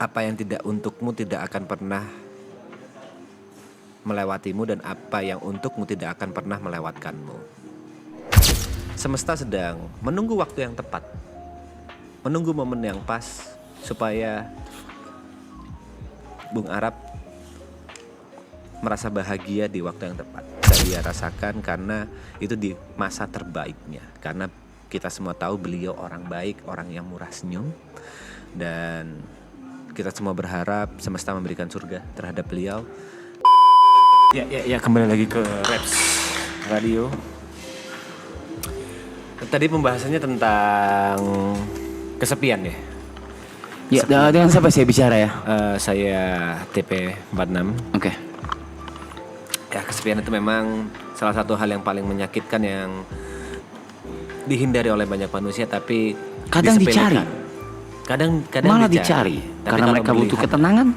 Apa yang tidak untukmu tidak akan pernah melewatimu, dan apa yang untukmu tidak akan pernah melewatkanmu. Semesta sedang menunggu waktu yang tepat, menunggu momen yang pas supaya Bung Arab merasa bahagia di waktu yang tepat. Dan dia rasakan karena itu di masa terbaiknya. Karena kita semua tahu beliau orang baik, orang yang murah senyum. Dan kita semua berharap semesta memberikan surga terhadap beliau. Ya, kembali lagi ke Raps Radio. Tadi pembahasannya tentang kesepian ya. Ya, dengan siapa saya bicara ya? Saya TP46. Oke. Ya, kesepian itu memang salah satu hal yang paling menyakitkan yang dihindari oleh banyak manusia, tapi Kadang dicari. Kadang Malah dicari. Karena mereka butuh ketenangan.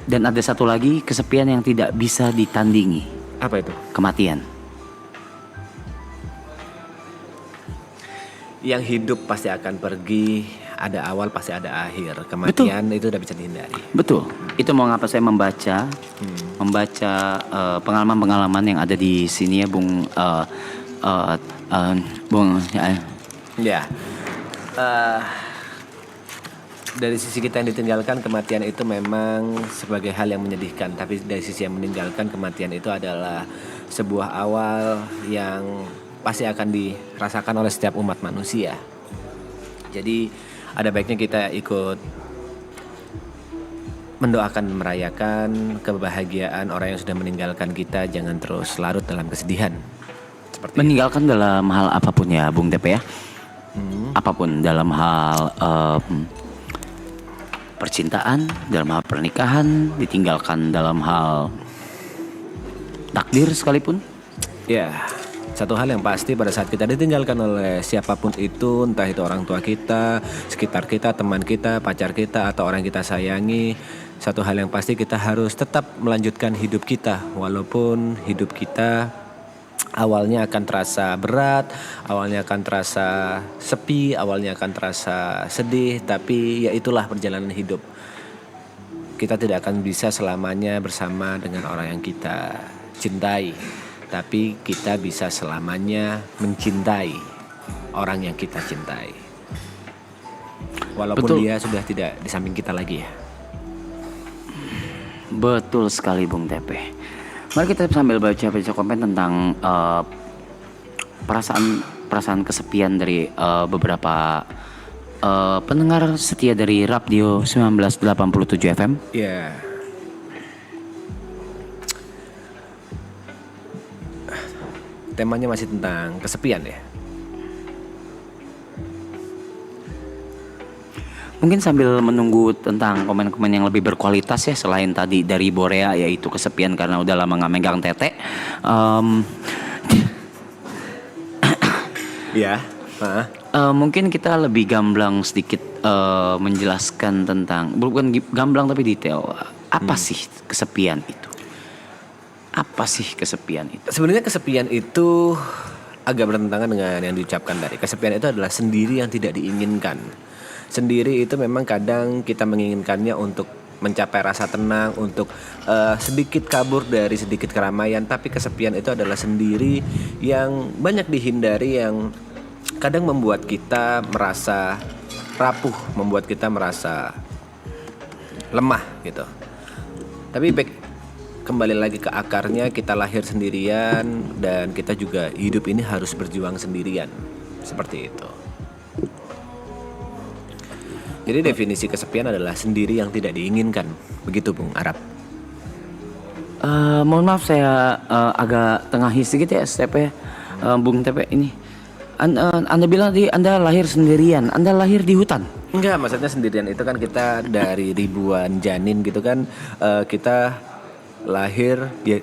Dan ada satu lagi kesepian yang tidak bisa ditandingi. Apa itu? Kematian. Yang hidup pasti akan pergi, ada awal pasti ada akhir. Kematian itu udah bisa dihindari. Betul. Itu mau ngapa saya membaca pengalaman-pengalaman yang ada di sini ya, Bung. Bung. Ya. Dari sisi kita yang ditinggalkan, kematian itu memang sebagai hal yang menyedihkan. Tapi dari sisi yang meninggalkan, kematian itu adalah sebuah awal yang pasti akan dirasakan oleh setiap umat manusia. Jadi ada baiknya kita ikut mendoakan, merayakan kebahagiaan orang yang sudah meninggalkan kita. Jangan terus larut dalam kesedihan. Seperti Meninggalkan dalam hal apapun ya, Bung Tepe ya. Apapun, dalam hal percintaan, dalam hal pernikahan, ditinggalkan dalam hal takdir sekalipun. Ya, satu hal yang pasti pada saat kita ditinggalkan oleh siapapun itu, entah itu orang tua kita, sekitar kita, teman kita, pacar kita, atau orang yang kita sayangi, satu hal yang pasti kita harus tetap melanjutkan hidup kita. Walaupun hidup kita awalnya akan terasa berat, awalnya akan terasa sepi, awalnya akan terasa sedih, tapi ya itulah perjalanan hidup. Kita tidak akan bisa selamanya bersama dengan orang yang kita cintai, tapi kita bisa selamanya mencintai orang yang kita cintai. Walaupun Betul. dia sudah tidak di samping kita lagi ya. Betul sekali, Bung Tepe. Mari kita sambil baca komen tentang perasaan kesepian dari beberapa pendengar setia dari Radio 1987 FM. Ya. Temanya masih tentang kesepian ya. Mungkin sambil menunggu tentang komen-komen yang lebih berkualitas ya, selain tadi dari Borea yaitu kesepian karena udah lama gak megang tete. Ya. Mungkin kita lebih gamblang sedikit menjelaskan tentang, bukan gamblang tapi detail. Apa sih kesepian itu? Apa sih kesepian itu? Sebenarnya kesepian itu agak bertentangan dengan yang diucapkan tadi. Kesepian itu adalah sendiri yang tidak diinginkan. Sendiri itu memang kadang kita menginginkannya untuk mencapai rasa tenang, untuk sedikit kabur dari sedikit keramaian. Tapi kesepian itu adalah sendiri yang banyak dihindari, yang kadang membuat kita merasa rapuh, membuat kita merasa lemah gitu. Tapi kembali lagi ke akarnya, kita lahir sendirian dan kita juga hidup ini harus berjuang sendirian. Seperti itu. Jadi definisi kesepian adalah sendiri yang tidak diinginkan. Begitu Bung Arab. Mohon maaf saya agak tengahi sedikit ya Tepe, Bung Tepe ini. Anda bilang tadi Anda lahir sendirian, Anda lahir di hutan? Enggak, maksudnya sendirian itu kan kita dari ribuan janin gitu kan, kita lahir ya,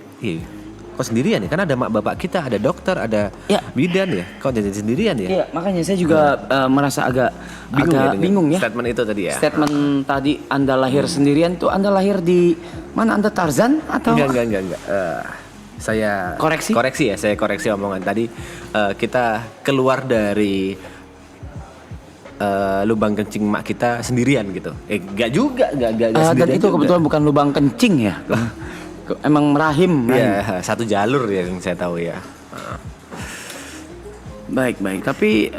kok sendirian ya? Kan ada mak bapak kita, ada dokter, ada bidan ya. Kok jadi sendirian ya? Iya, makanya saya juga merasa agak bingung ya. Statement itu tadi ya. Statement tadi Anda lahir sendirian tuh, Anda lahir di mana? Anda Tarzan atau? Enggak. Saya koreksi omongan tadi. Kita keluar dari lubang kencing mak kita sendirian gitu. Gak juga, gak Dan sendirian itu juga. kebetulan bukan lubang kencing ya. Emang rahim. Iya, satu jalur yang saya tahu ya. Baik. Tapi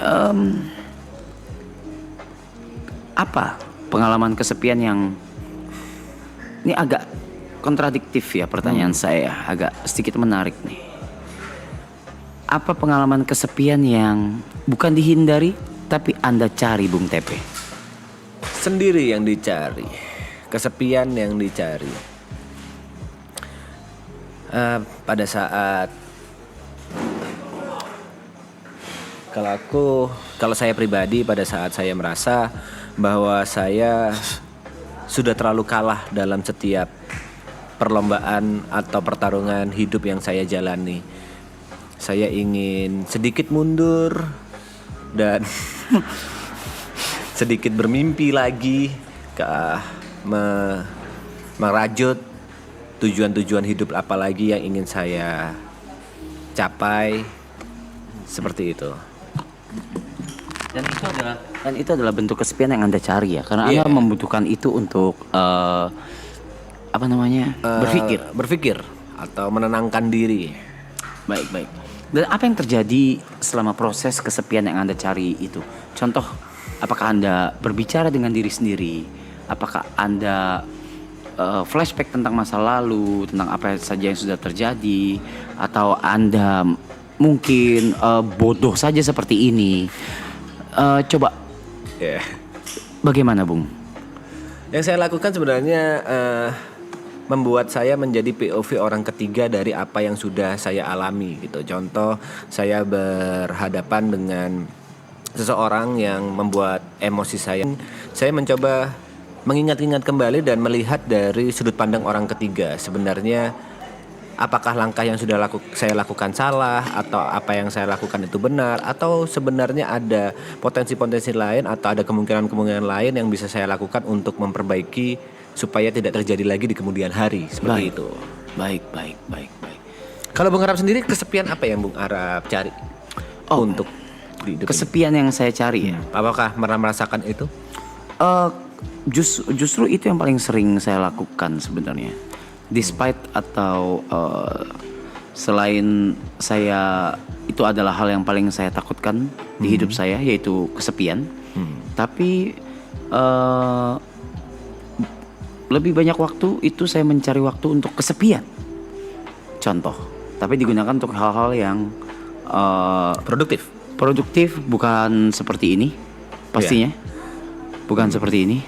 apa pengalaman kesepian yang ini agak kontradiktif ya pertanyaan saya, agak sedikit menarik nih. Apa pengalaman kesepian yang bukan dihindari tapi Anda cari, Bung Tepe? Sendiri yang dicari, kesepian yang dicari. Pada saat kalau saya pribadi, pada saat saya merasa bahwa saya sudah terlalu kalah dalam setiap perlombaan atau pertarungan hidup yang saya jalani. Saya ingin sedikit mundur dan sedikit bermimpi lagi ke merajut tujuan-tujuan hidup apa lagi yang ingin saya capai, seperti itu. Dan itu adalah bentuk kesepian yang Anda cari ya, karena Anda membutuhkan itu untuk berpikir atau menenangkan diri. Baik. Dan apa yang terjadi selama proses kesepian yang Anda cari itu? Contoh, apakah Anda berbicara dengan diri sendiri? Apakah Anda flashback tentang masa lalu, tentang apa saja yang sudah terjadi? Atau Anda mungkin bodoh saja seperti ini? Coba, bagaimana, Bung? Yang saya lakukan sebenarnya membuat saya menjadi POV orang ketiga dari apa yang sudah saya alami gitu. Contoh, saya berhadapan dengan seseorang yang membuat emosi saya mencoba mengingat-ingat kembali dan melihat dari sudut pandang orang ketiga. Sebenarnya apakah langkah yang sudah saya lakukan salah, atau apa yang saya lakukan itu benar, atau sebenarnya ada potensi-potensi lain atau ada kemungkinan-kemungkinan lain yang bisa saya lakukan untuk memperbaiki supaya tidak terjadi lagi di kemudian hari, seperti itu. Baik. Kalau Bung Arap sendiri, kesepian apa yang Bung Arap cari untuk di hidup kesepian yang saya cari ya? Apakah merasakan itu? Justru itu yang paling sering saya lakukan sebenarnya. Despite atau selain saya, itu adalah hal yang paling saya takutkan di hidup saya, yaitu kesepian. Tapi lebih banyak waktu itu saya mencari waktu untuk kesepian. Contoh, tapi digunakan untuk hal-hal yang produktif, bukan seperti ini pastinya. Bukan seperti ini.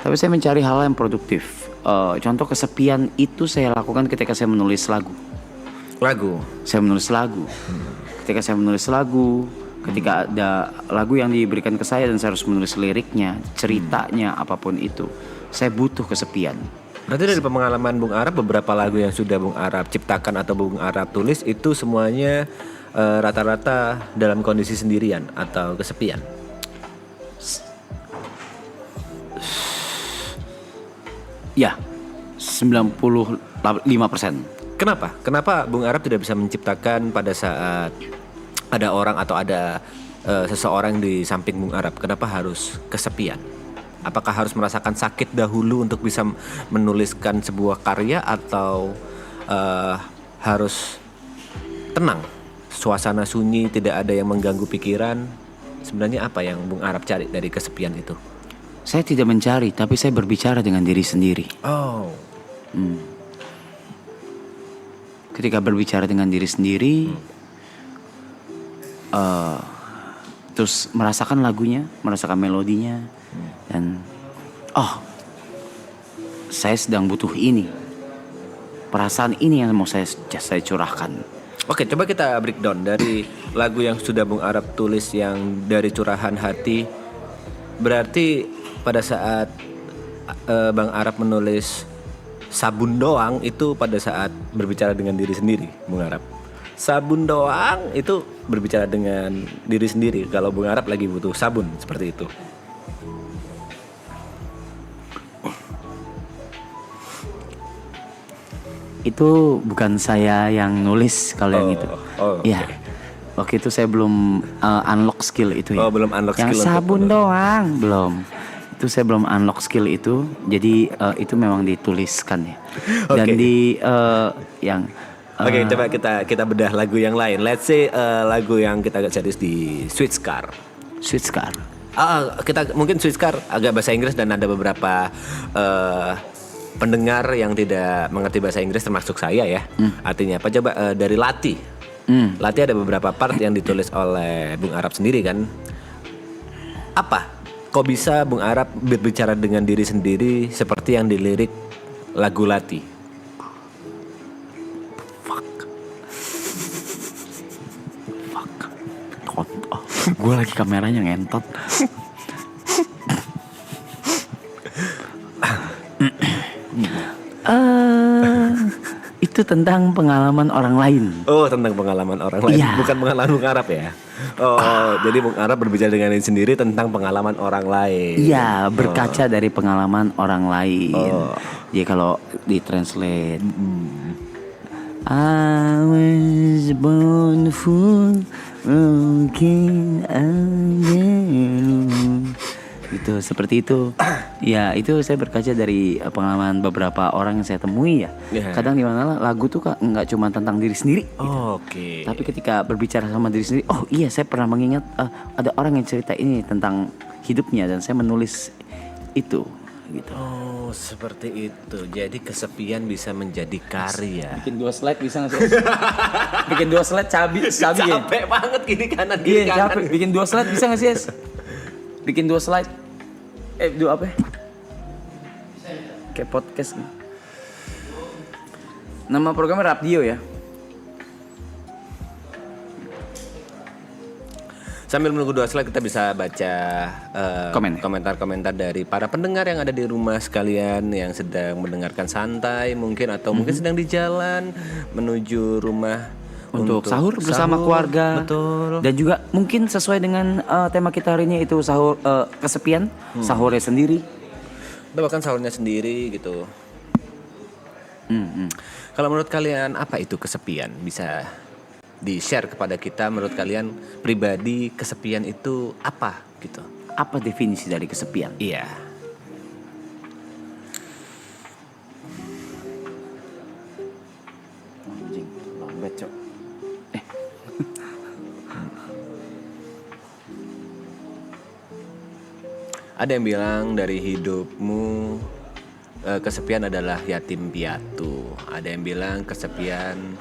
Tapi saya mencari hal yang produktif. Contoh kesepian itu saya lakukan ketika saya menulis lagu. Saya menulis lagu. Ketika saya menulis lagu, ketika ada lagu yang diberikan ke saya dan saya harus menulis liriknya, ceritanya, apapun itu, saya butuh kesepian. Berarti dari pengalaman Bung Arap, beberapa lagu yang sudah Bung Arap ciptakan atau Bung Arap tulis itu semuanya rata-rata dalam kondisi sendirian atau kesepian? Ya, 95%. Kenapa Bung Arap tidak bisa menciptakan pada saat ada orang atau ada seseorang di samping Bung Arap? Kenapa harus kesepian? Apakah harus merasakan sakit dahulu untuk bisa menuliskan sebuah karya, atau harus tenang, suasana sunyi, tidak ada yang mengganggu pikiran? Sebenarnya apa yang Bung Arap cari dari kesepian itu? Saya tidak mencari, tapi saya berbicara dengan diri sendiri. Ketika berbicara dengan diri sendiri, terus merasakan lagunya, merasakan melodinya, dan saya sedang butuh ini, perasaan ini yang mau saya curahkan. Oke, coba kita breakdown dari lagu yang sudah Bung Arap tulis yang dari curahan hati. Berarti pada saat Bang Arap menulis Sabun Doang itu pada saat berbicara dengan diri sendiri, Bung Arap. Sabun doang itu berbicara dengan diri sendiri. Kalau Bung Arap lagi butuh sabun, seperti itu. Itu bukan saya yang nulis kalau yang itu. Okay. Ya. Waktu itu saya belum unlock skill itu ya. Oh, belum unlock Yang skill untuk sabun menulis. doang, belum. Itu saya belum unlock skill itu. Jadi itu memang dituliskan ya. Dan Oke. di yang Oke, coba kita bedah lagu yang lain. Let's say lagu yang kita agak serius di Sweet Scar. Sweet Scar. Kita mungkin Sweet Scar agak bahasa Inggris dan ada beberapa pendengar yang tidak mengerti bahasa Inggris termasuk saya ya. Artinya apa? Coba dari Lati. Lati ada beberapa part yang ditulis oleh Bung Arab sendiri kan. Apa? Kok bisa Bung Arab berbicara dengan diri sendiri seperti yang dilirik lagu Lati? Gue lagi kameranya ngentot. Itu tentang pengalaman orang lain. Oh, tentang pengalaman orang lain, Iya. bukan pengalaman Bung Arab ya. Oh, jadi Bung Arab berbicara dengan diri sendiri tentang pengalaman orang lain. Iya, berkaca dari pengalaman orang lain. Jadi kalau ditranslate, I was born full, mungkin gitu, seperti itu. Ya, itu saya berkaca dari pengalaman beberapa orang yang saya temui ya. Iya. Kadang di mana lagu tuh nggak cuma tentang diri sendiri. Oke. Tapi ketika berbicara sama diri sendiri, oh iya saya pernah mengingat ada orang yang cerita ini tentang hidupnya dan saya menulis itu gitu. Oh, seperti itu. Jadi kesepian bisa menjadi karya. Bikin 2 slide bisa nggak sih? Bikin 2 slide cabi ya? Capek banget kiri kanan Iya kiri kanan. capek. Bikin 2 slide bisa nggak sih? Es? Bikin 2 slide. 2 apa? Kayak podcast nih. Nama programnya Radio ya. Sambil menunggu 2 slide kita bisa baca komentar-komentar dari para pendengar yang ada di rumah sekalian yang sedang mendengarkan santai mungkin atau mungkin sedang di jalan menuju rumah Untuk sahur bersama keluarga. Betul. Dan juga mungkin sesuai dengan tema kita hari ini itu sahur kesepian, sahurnya sendiri. Atau bahkan sahurnya sendiri gitu. Kalau menurut kalian apa itu kesepian? Bisa di-share kepada kita, menurut kalian pribadi kesepian itu apa gitu? Apa definisi dari kesepian? Iya. Anjing, lambat cok. Ada yang bilang dari hidupmu kesepian adalah yatim piatu. Ada yang bilang kesepian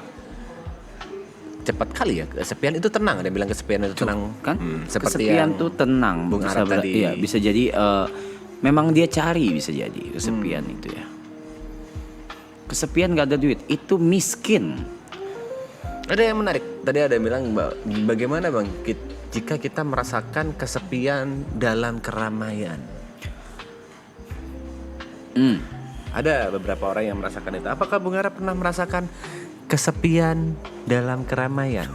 cepat kali ya. Kesepian itu tenang. Ada yang bilang kesepian itu tenang. Kan? Seperti Kesepian yang tuh tenang. Bung Arab tadi. Iya, bisa jadi memang dia cari, bisa jadi kesepian itu ya. Kesepian gak ada duit, itu miskin. Ada yang menarik. Tadi ada yang bilang bagaimana bang jika kita merasakan kesepian dalam keramaian. Ada beberapa orang yang merasakan itu. Apakah Bung Arab pernah merasakan kesepian dalam keramaian?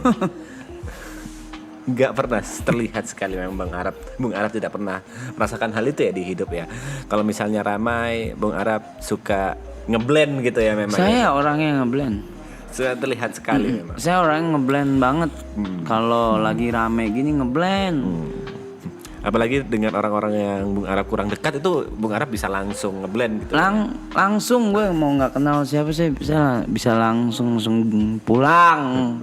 Nggak pernah, terlihat sekali memang Bung Arab tidak pernah merasakan hal itu ya di hidup ya. Kalau misalnya ramai, Bung Arab suka ngeblend gitu ya memang. Saya ya. orangnya ngeblend. Sudah terlihat sekali memang. Saya orangnya ngeblend banget. Kalau lagi rame gini ngeblend. Apalagi dengan orang-orang yang Bung Arab kurang dekat itu Bung Arab bisa langsung ngeblend gitu. Langsung gue mau nggak kenal siapa saya bisa langsung pulang.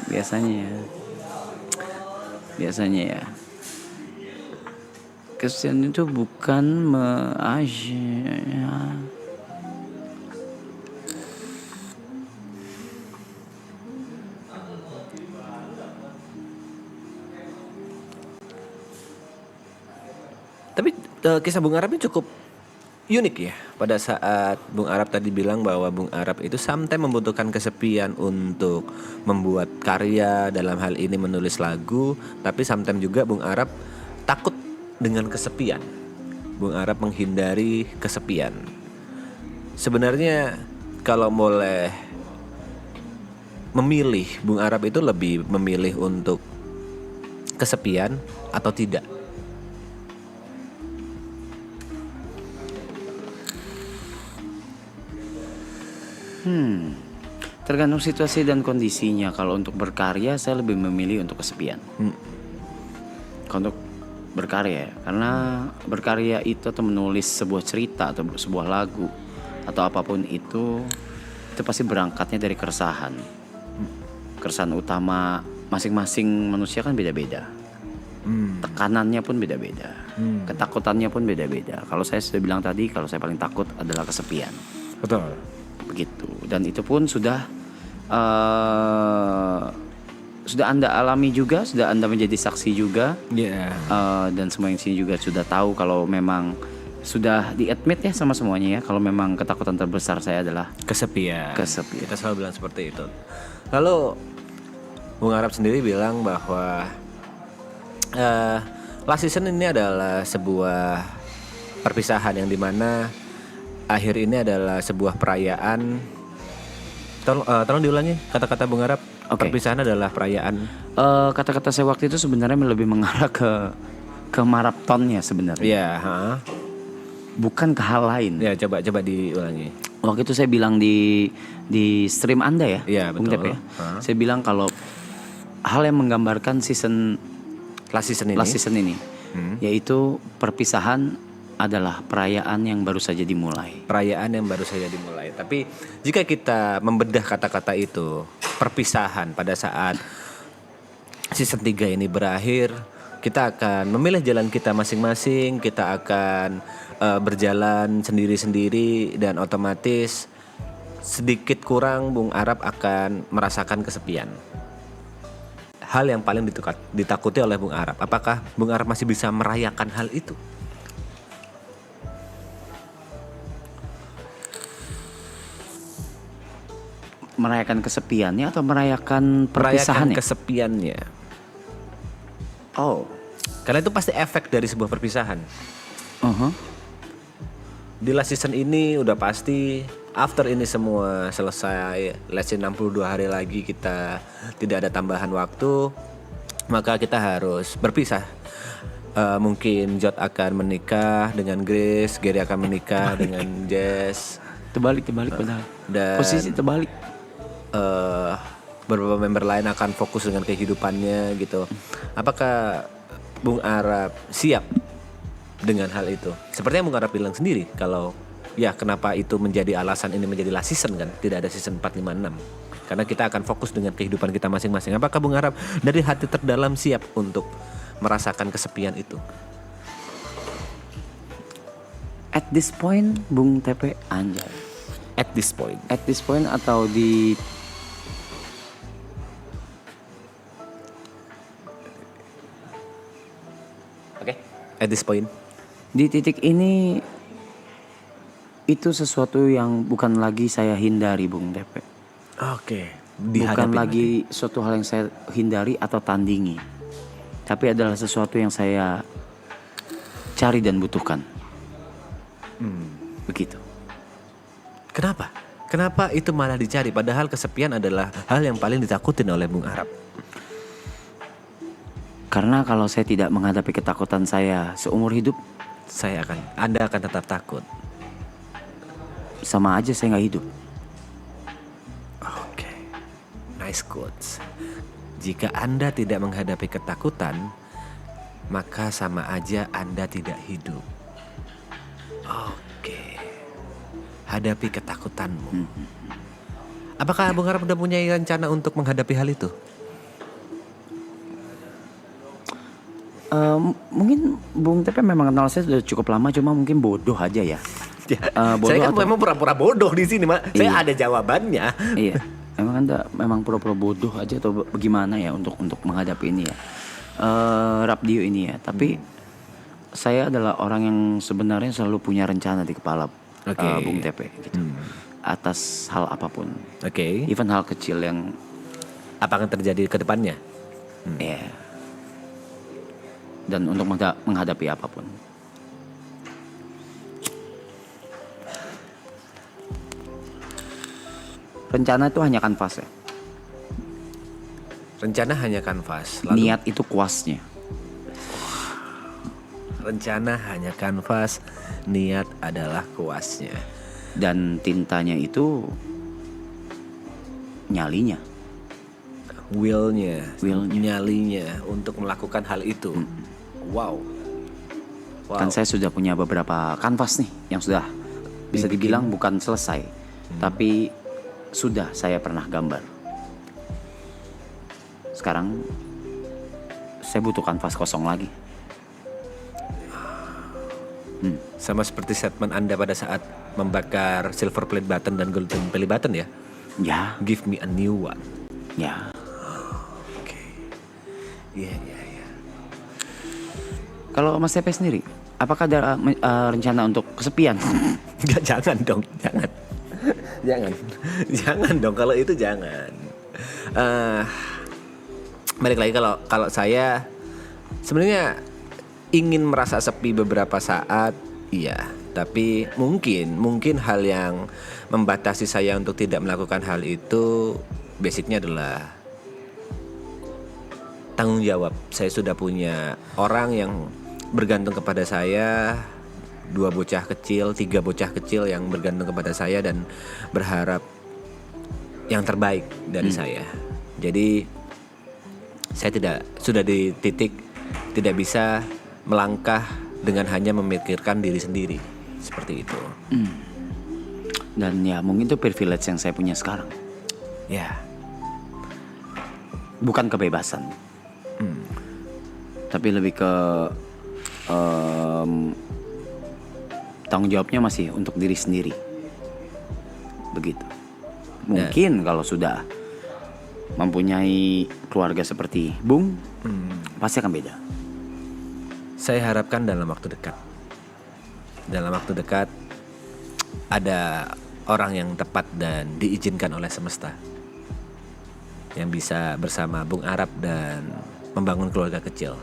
Biasanya ya. Kesian itu bukan Tapi kisah Bung Arab ini cukup unik ya. Pada saat Bung Arab tadi bilang bahwa Bung Arab itu sometimes membutuhkan kesepian untuk membuat karya, dalam hal ini menulis lagu. Tapi sometimes juga Bung Arab takut dengan kesepian. Bung Arab menghindari kesepian. Sebenarnya kalau boleh memilih, Bung Arab itu lebih memilih untuk kesepian atau tidak? Tergantung situasi dan kondisinya. Kalau untuk berkarya saya lebih memilih untuk kesepian. Kalau untuk berkarya, karena berkarya itu atau menulis sebuah cerita atau sebuah lagu atau apapun itu pasti berangkatnya dari keresahan. Keresahan utama masing-masing manusia kan beda-beda. Tekanannya pun beda-beda. Ketakutannya pun beda-beda. Kalau saya sudah bilang tadi, kalau saya paling takut adalah kesepian. Betul. Begitu. Dan itu pun sudah Anda alami juga, sudah Anda menjadi saksi juga. Iya. Dan semua yang sini juga sudah tahu kalau memang sudah di-admit ya sama semuanya ya, kalau memang ketakutan terbesar saya adalah Kesepian. kesepian. Kita selalu bilang seperti itu. Lalu Bung Arab sendiri bilang bahwa last season ini adalah sebuah perpisahan yang dimana akhir ini adalah sebuah perayaan. Tolong diulangi kata-kata Bung Arab. Oke. Perpisahan adalah perayaan. Kata-kata saya waktu itu sebenarnya lebih mengarah ke maratonnya sebenarnya, Iya, bukan ke hal lain. ya coba diulangi. Waktu itu saya bilang di stream Anda ya, Iya, Bung betul. Tep ya. Saya bilang kalau hal yang menggambarkan Last season ini. last season ini, yaitu perpisahan adalah perayaan yang baru saja dimulai. Perayaan yang baru saja dimulai. Tapi jika kita membedah kata-kata itu, perpisahan pada saat season 3 ini berakhir, kita akan memilih jalan kita masing-masing, kita akan berjalan sendiri-sendiri dan otomatis sedikit kurang Bung Arab akan merasakan kesepian. Hal yang paling ditakuti oleh Bung Arab, apakah Bung Arab masih bisa merayakan hal itu? Merayakan kesepiannya atau merayakan Merayakan perpisahannya? kesepiannya. Oh, Karena itu pasti efek dari sebuah perpisahan. Di last season ini udah pasti after ini semua selesai, let's say 62 hari lagi kita tidak ada tambahan waktu, maka kita harus berpisah. Mungkin Jod akan menikah dengan Grace, Gary akan menikah dengan Jess, terbalik padahal. dan Posisi terbalik. beberapa member lain akan fokus dengan kehidupannya gitu. Apakah Bung Arab siap dengan hal itu? Seperti yang Bung Arab bilang sendiri, kalau ya kenapa itu menjadi alasan ini menjadi last season kan, tidak ada season 4, 5, 6. Karena kita akan fokus dengan kehidupan kita masing-masing. Apakah Bung Arab dari hati terdalam siap untuk merasakan kesepian itu? At this point, Bung Tepe anjay. At this point. At this point atau di Oke. At this point. di titik ini itu sesuatu yang bukan lagi saya hindari, Bung Tepe. Oke. Bukan lagi suatu hal yang saya hindari atau tandingi. Tapi adalah sesuatu yang saya cari dan butuhkan. Begitu. Kenapa? Kenapa itu malah dicari? Padahal kesepian adalah hal yang paling ditakutin oleh Bung Arab. Karena kalau saya tidak menghadapi ketakutan saya seumur hidup, Anda akan tetap takut. sama aja saya nggak hidup. Oke. Nice quotes. Jika Anda tidak menghadapi ketakutan, maka sama aja Anda tidak hidup. Oke. Hadapi ketakutanmu. Apakah Bung Arab udah punya rencana untuk menghadapi hal itu? Mungkin Bung Tepe memang kenal saya sudah cukup lama, cuma mungkin bodoh aja ya. Bodoh Saya kan atau- memang pura-pura bodoh di sini, Mak. Saya Iya. ada jawabannya. Iya, emang Anda memang pura-pura bodoh aja atau bagaimana ya untuk menghadapi ini ya, Rapdio ini ya. Tapi saya adalah orang yang sebenarnya selalu punya rencana di kepala, Oke. Bung Tepe gitu. Atas hal apapun, Oke. even hal kecil yang Apa akan terjadi ke depannya? ya, dan untuk menghadapi apapun. Rencana itu hanya kanvas ya. Rencana hanya kanvas. Lalu Niat itu kuasnya. rencana hanya kanvas, niat adalah kuasnya. Dan tintanya itu nyalinya. Willnya, Willnya. nyalinya untuk melakukan hal itu. Wow. Kan saya sudah punya beberapa kanvas nih yang sudah bisa dibilang bukan selesai, tapi sudah saya pernah gambar. Sekarang saya butuh kanvas kosong lagi. Sama seperti statement Anda pada saat membakar silver plate button dan golden belly button ya. Ya, Give me a new one. ya. Oke. Iya. Kalau Mas Tepe sendiri, apakah ada rencana untuk kesepian? Enggak, jangan dong, jangan. Jangan dong, kalau itu jangan. Balik lagi, kalau saya sebenarnya ingin merasa sepi beberapa saat, iya. Tapi mungkin hal yang membatasi saya untuk tidak melakukan hal itu basicnya adalah tanggung jawab. Saya sudah punya orang yang bergantung kepada saya, 2 bocah kecil, 3 bocah kecil yang bergantung kepada saya dan berharap yang terbaik dari saya. Jadi saya sudah di titik tidak bisa melangkah dengan hanya memikirkan diri sendiri, seperti itu. Dan ya mungkin itu privilege yang saya punya sekarang. Ya, Bukan kebebasan, tapi lebih ke tanggung jawabnya masih untuk diri sendiri. Begitu. Mungkin kalau sudah mempunyai keluarga seperti Bung, pasti akan beda. saya harapkan dalam waktu dekat. Dalam waktu dekat ada orang yang tepat dan diizinkan oleh semesta yang bisa bersama Bung Arab dan membangun keluarga kecil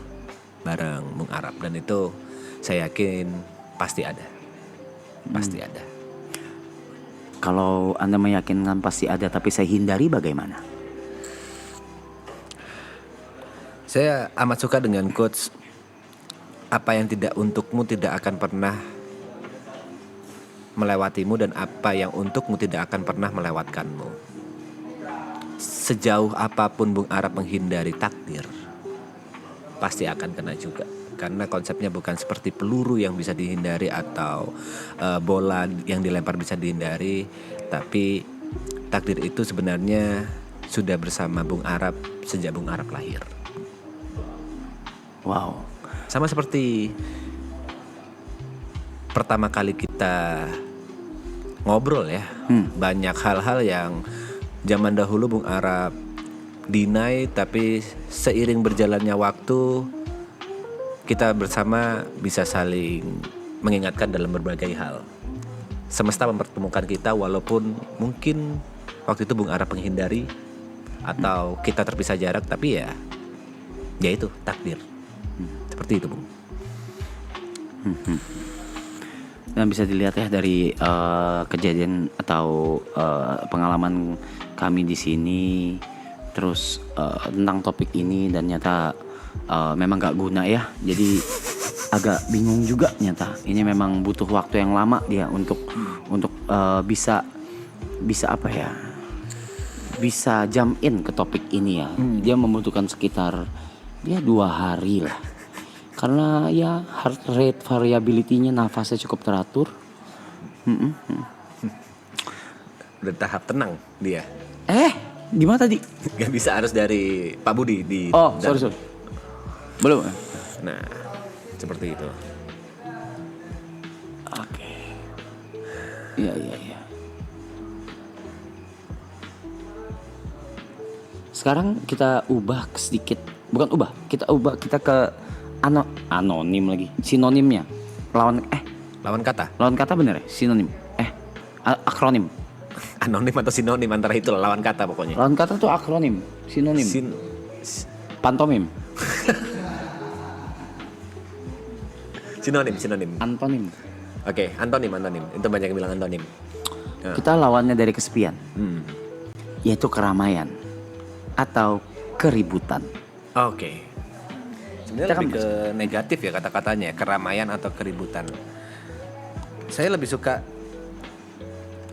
bareng Bung Arab, dan itu saya yakin pasti ada. Pasti ada. Kalau Anda meyakinkan pasti ada, tapi saya hindari bagaimana? Saya amat suka dengan quotes, apa yang tidak untukmu tidak akan pernah melewatimu, dan apa yang untukmu tidak akan pernah melewatkanmu. Sejauh apapun Bung Arab menghindari takdir, pasti akan kena juga. Karena konsepnya bukan seperti peluru yang bisa dihindari atau bola yang dilempar bisa dihindari, tapi takdir itu sebenarnya sudah bersama Bung Arab sejak Bung Arab lahir. Wow. Sama seperti pertama kali kita ngobrol ya, banyak hal-hal yang zaman dahulu Bung Arab deny, tapi seiring berjalannya waktu kita bersama bisa saling mengingatkan dalam berbagai hal. Semesta mempertemukan kita walaupun mungkin waktu itu Bung Arab menghindari atau kita terpisah jarak, tapi ya itu takdir. Seperti itu, Bung. Dan bisa dilihat ya dari kejadian atau pengalaman kami di sini, terus tentang topik ini, dan nyata memang gak guna ya. Jadi agak bingung juga nyata. Ini memang butuh waktu yang lama dia untuk bisa apa ya? Bisa jump in ke topik ini ya. Dia membutuhkan sekitar 2 hari lah. Karena ya heart rate variability-nya, nafasnya cukup teratur. Udah tahap tenang dia. Gimana tadi? Gak bisa harus dari Pak Budi di. Oh, sorry. Belum. Nah, seperti itu. Oke. Iya. Sekarang kita ubah sedikit. Bukan ubah, kita ke anonim lagi. Sinonimnya. Lawan kata. Lawan kata bener ya? Sinonim. Akronim. Anonim atau sinonim, antara itu lawan kata pokoknya. Lawan kata tuh akronim, sinonim. Pantomim. Sinonim. Antonim. Oke, antonim. Itu banyak yang bilang antonim. Kita lawannya dari kesepian. Yaitu keramaian atau keributan. Oke. Sebenarnya lebih ke negatif ya kata-katanya, keramaian atau keributan. Saya lebih suka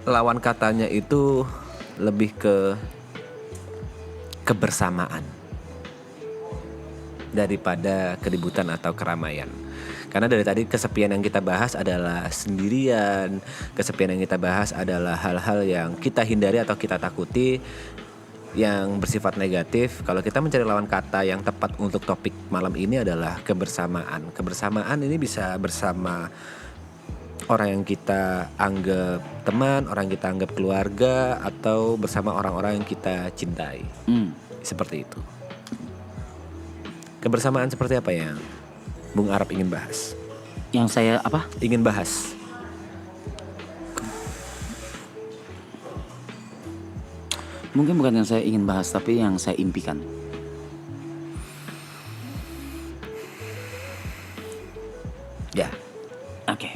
lawan katanya itu lebih ke kebersamaan daripada keributan atau keramaian. Karena dari tadi kesepian yang kita bahas adalah sendirian, kesepian yang kita bahas adalah hal-hal yang kita hindari atau kita takuti yang bersifat negatif. Kalau kita mencari lawan kata yang tepat untuk topik malam ini adalah kebersamaan. Kebersamaan ini bisa bersama orang yang kita anggap teman, orang yang kita anggap keluarga, atau bersama orang-orang yang kita cintai. Seperti itu. Kebersamaan seperti apa yang Bung Arab ingin bahas? Yang saya apa? Ingin bahas. Mungkin bukan yang saya ingin bahas, tapi yang saya impikan. Ya. Oke.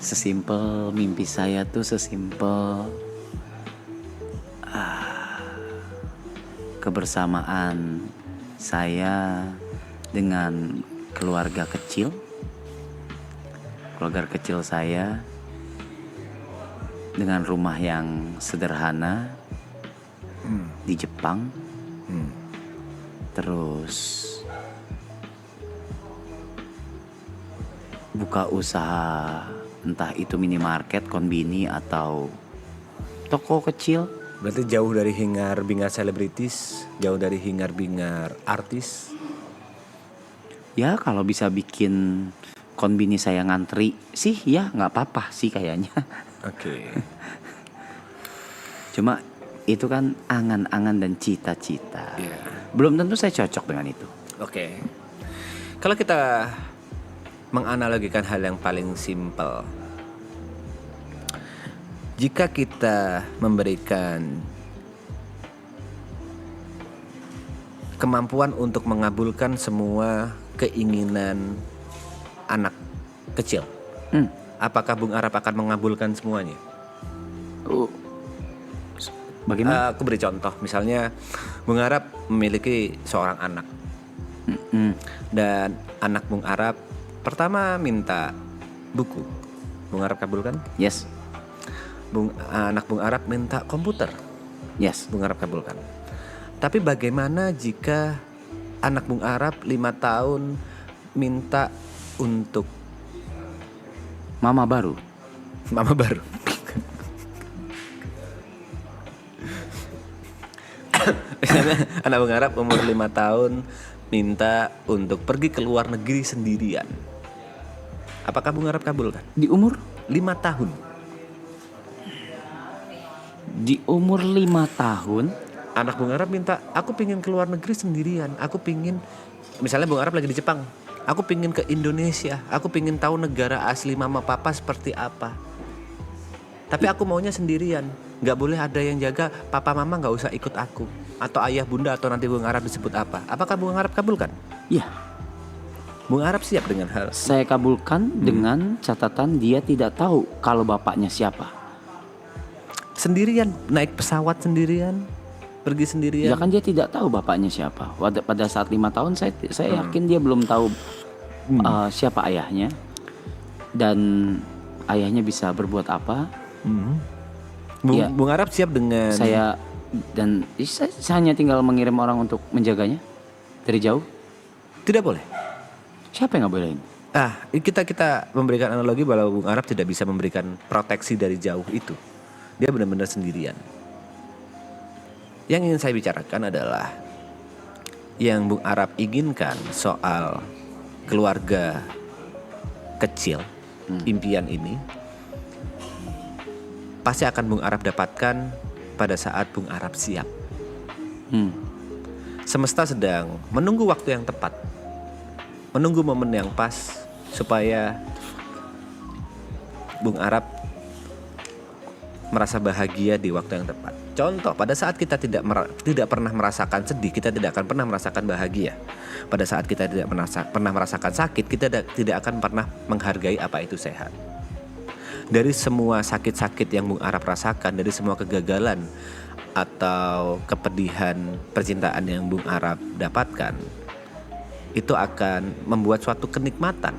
Sesimpel mimpi saya tuh sesimpel kebersamaan saya dengan keluarga kecil. Keluarga kecil saya dengan rumah yang sederhana di Jepang. Terus buka usaha, entah itu minimarket, konbini, atau toko kecil. Berarti jauh dari hingar-bingar selebritis, jauh dari hingar-bingar artis. Ya kalau bisa bikin konbini saya ngantri sih ya nggak apa-apa sih kayaknya. Oke. Cuma itu kan angan-angan dan cita-cita. Iya. Belum tentu saya cocok dengan itu. Oke. Kalau kita menganalogikan hal yang paling simpel, jika kita memberikan kemampuan untuk mengabulkan semua keinginan anak kecil, apakah Bung Arab akan mengabulkan semuanya? Bagaimana? Aku beri contoh, misalnya Bung Arab memiliki seorang anak, dan anak Bung Arab pertama minta buku, Bung Arab kabulkan? Yes. Anak Bung Arab minta komputer, Yes. Bung Arab kabulkan. Tapi bagaimana jika anak Bung Arab 5 tahun minta untuk Mama baru. mama baru? Misalnya anak Bung Arab umur 5 tahun minta untuk pergi ke luar negeri sendirian. Apakah Bung Arab kabulkan? Di umur 5 tahun. Di umur 5 tahun. Anak Bung Arab minta, aku pingin ke luar negeri sendirian. Aku pingin, misalnya Bung Arab lagi di Jepang, aku pingin ke Indonesia. Aku pingin tahu negara asli mama papa seperti apa. Tapi aku maunya sendirian. Gak boleh ada yang jaga, papa mama gak usah ikut aku. Atau ayah bunda, atau nanti Bung Arab disebut apa. Apakah Bung Arab kabulkan? Ya, Bung Arab siap dengan hal. saya kabulkan dengan catatan dia tidak tahu kalau bapaknya siapa. Sendirian, naik pesawat sendirian, pergi sendirian. Ya kan dia tidak tahu bapaknya siapa. Pada saat 5 tahun saya yakin dia belum tahu siapa ayahnya. Dan ayahnya bisa berbuat apa. Ya. Bung Arab siap dengan Saya hanya tinggal mengirim orang untuk menjaganya dari jauh. Tidak boleh. Siapa yang nggak bolehin? Kita memberikan analogi bahwa Bung Arab tidak bisa memberikan proteksi dari jauh itu. Dia benar-benar sendirian. Yang ingin saya bicarakan adalah yang Bung Arab inginkan soal keluarga kecil, impian ini pasti akan Bung Arab dapatkan pada saat Bung Arab siap. Semesta sedang menunggu waktu yang tepat, menunggu momen yang pas supaya Bung Arab merasa bahagia di waktu yang tepat. Contoh, pada saat kita tidak pernah merasakan sedih, kita tidak akan pernah merasakan bahagia. Pada saat kita tidak pernah merasakan sakit, kita tidak akan pernah menghargai apa itu sehat. Dari semua sakit-sakit yang Bung Arab rasakan, dari semua kegagalan atau kepedihan percintaan yang Bung Arab dapatkan, itu akan membuat suatu kenikmatan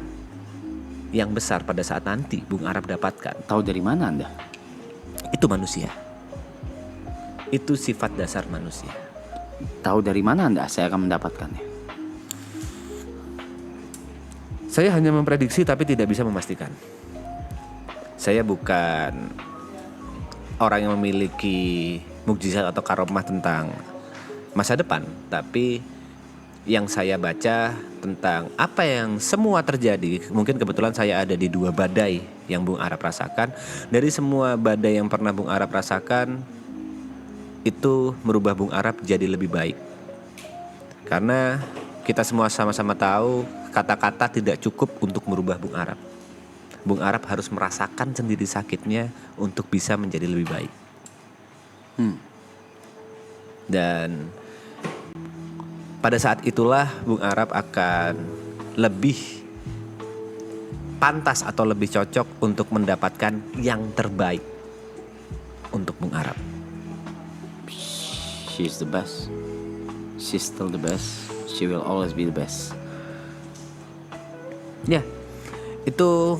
yang besar pada saat nanti Bung Arab dapatkan. Tahu dari mana Anda? Itu manusia. Itu sifat dasar manusia. Tahu dari mana Anda saya akan mendapatkannya? Saya hanya memprediksi tapi tidak bisa memastikan. Saya bukan orang yang memiliki mukjizat atau karomah tentang masa depan, tapi yang saya baca tentang apa yang semua terjadi, mungkin kebetulan saya ada di 2 badai yang Bung Arab rasakan. Dari semua badai yang pernah Bung Arab rasakan, itu merubah Bung Arab jadi lebih baik. Karena kita semua sama-sama tahu kata-kata tidak cukup untuk merubah Bung Arab. Bung Arab harus merasakan sendiri sakitnya untuk bisa menjadi lebih baik. Dan pada saat itulah Bung Arab akan lebih pantas atau lebih cocok untuk mendapatkan yang terbaik untuk Bung Arab. She's the best. She's still the best. She will always be the best. Ya, itu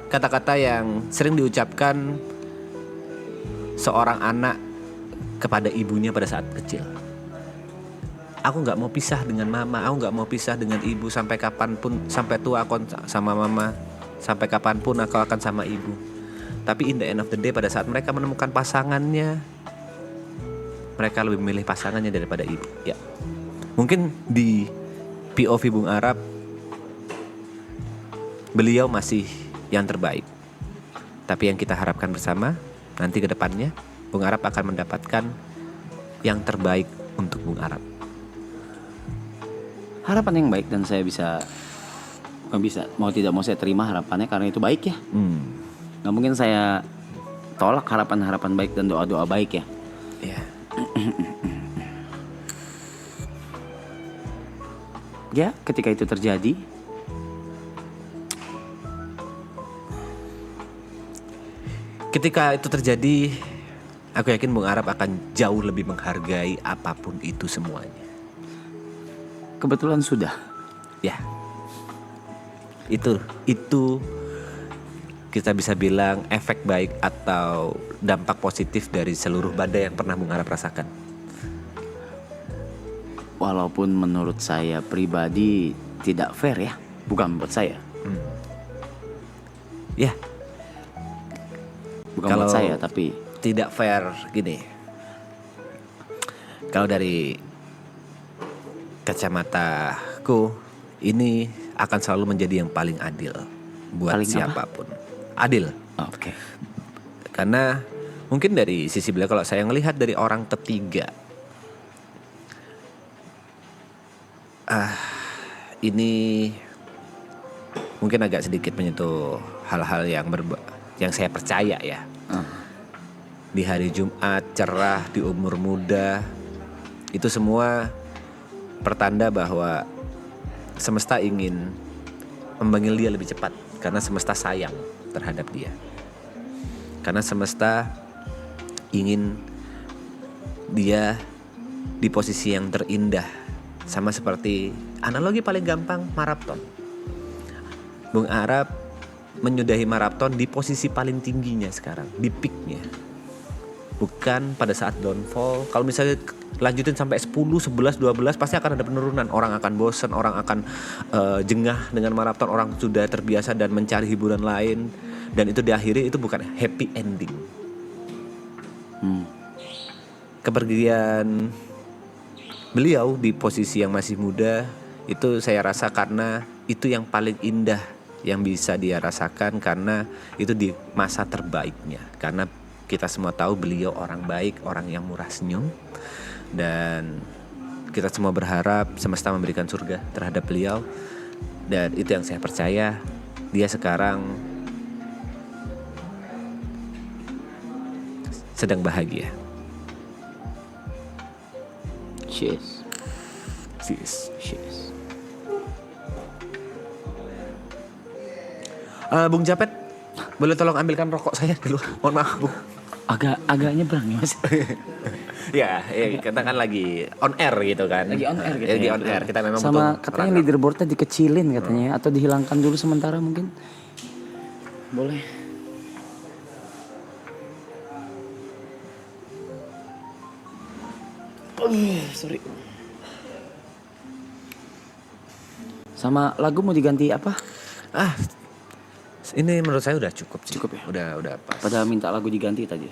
kata-kata yang sering diucapkan seorang anak kepada ibunya pada saat kecil. Aku gak mau pisah dengan mama, aku gak mau pisah dengan ibu sampai kapanpun, sampai tua aku sama mama, sampai kapanpun aku akan sama ibu. Tapi in the end of the day, pada saat mereka menemukan pasangannya, mereka lebih memilih pasangannya daripada ibu. Ya, mungkin di POV Bung Arab, beliau masih yang terbaik. Tapi yang kita harapkan bersama, nanti ke depannya Bung Arab akan mendapatkan yang terbaik untuk Bung Arab. Harapan yang baik, dan saya bisa mau tidak mau saya terima harapannya karena itu baik ya. Nggak mungkin saya tolak harapan-harapan baik dan doa-doa baik ya. Ya. Ya, ketika itu terjadi, aku yakin Bung Arab akan jauh lebih menghargai apapun itu semuanya. kebetulan sudah. Ya, itu kita bisa bilang efek baik atau dampak positif dari seluruh badai yang pernah Bung Arab rasakan. Walaupun menurut saya pribadi tidak fair ya, bukan buat saya. Ya, Bukan Kalau buat saya, tapi tidak fair gini. Kalau dari kacamataku, ini akan selalu menjadi yang paling adil buat Paling apa? siapapun. Adil. oke. Karena mungkin dari sisi beliau, kalau saya ngelihat dari orang ketiga, ini mungkin agak sedikit menyentuh hal-hal yang saya percaya ya. Di hari Jumat, cerah, di umur muda, itu semua pertanda bahwa semesta ingin memanggil dia lebih cepat. Karena semesta sayang terhadap dia. Karena semesta ingin dia di posisi yang terindah. Sama seperti analogi paling gampang, maraton. Bung Arab menyudahi maraton di posisi paling tingginya sekarang, di peaknya. Bukan pada saat downfall. Kalau misalnya lanjutin sampai 10, 11, 12 pasti akan ada penurunan. Orang akan bosan, orang akan jengah dengan maraton. Orang sudah terbiasa dan mencari hiburan lain. Dan itu diakhiri, itu bukan happy ending. Kepergian beliau di posisi yang masih muda, itu saya rasa karena itu yang paling indah yang bisa dia rasakan, karena itu di masa terbaiknya. Karena kita semua tahu beliau orang baik, orang yang murah senyum, dan kita semua berharap semesta memberikan surga terhadap beliau. Dan itu yang saya percaya, dia sekarang sedang bahagia. Cheers. Cheers. Bung Japet, boleh tolong ambilkan rokok saya dulu. Mohon maaf, Bung. Agak nyebrang ya Mas. Ya, kita kan lagi on air gitu kan. Lagi on air gitu Lagi ya. on air. Kita memang Sama butuh katanya rangkap. leaderboardnya dikecilin katanya, atau dihilangkan dulu sementara mungkin. Boleh. Sorry. Sama lagu mau diganti apa? Ah, ini menurut saya udah cukup sih. Cukup ya? Udah pas. Pada minta lagu diganti tadi.